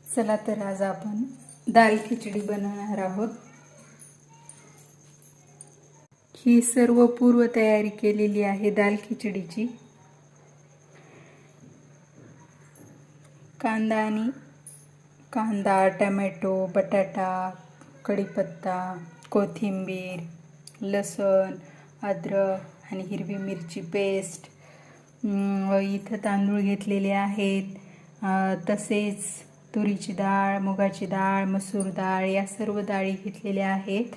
चला तर आज आपण दाल खिचडी बनवणार आहोत। ही सर्व पूर्व तयारी केलेली आहे दाल खिचडीची। कांदा, टोमॅटो, बटाटा, कढीपत्ता, कोथिंबीर, लसूण, अद्रक आणि हिरवी मिरची पेस्ट। इथं तांदूळ घेतलेले आहेत, तसेच तुरीची डाळ, मुगाची डाळ, मसूर डाळ या सर्व डाळी घेतलेल्या आहेत।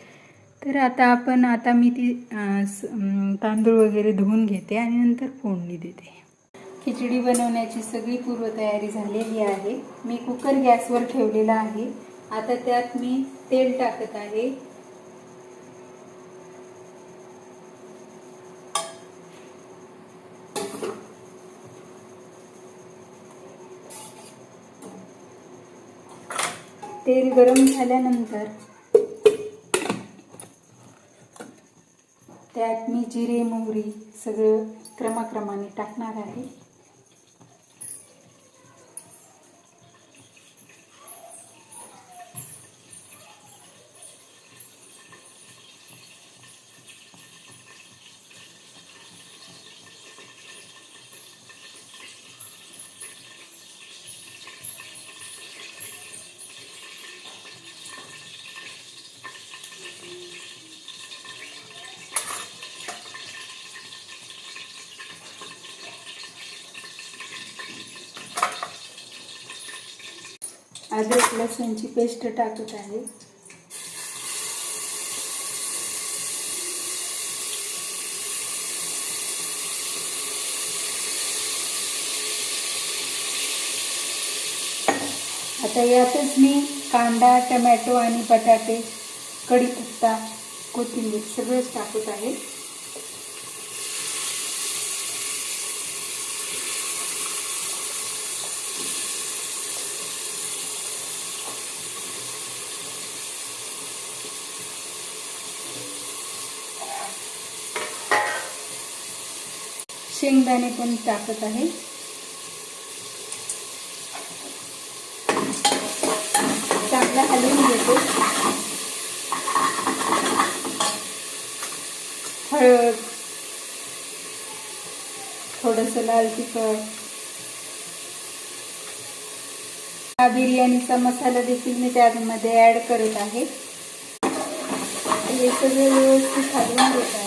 तर आता मी ती तांदूळ वगैरे धुवून घेते आणि नंतर फोडणी देते। खिचडी बनवण्याची सगळी पूर्वतयारी झालेली आहे। मी कुकर गॅसवर ठेवलेला आहे। आता त्यात मी तेल टाकत आहे। तेल गरम झाल्यानंतर त्यात मी जिरे, मोहरी सगळं क्रमाक्रमाने टाकणार आहे। अद्रक लसूणची पेस्ट टाकत आहे। आता यातच मी कांदा, टोमॅटो आणि बटाटे, कढीपत्ता, कोथिंबीर सगळंच टाकत आहे। शेंगदाणे पण टाकत आहे। चांगला हलवून घेते। हळद, थोडंसं लाल तिखट, हा बिर्याणीचा मसाला देखील मी त्यामध्ये ऍड करत आहे। हे सगळं व्यवस्थित हलवून घेत आहे।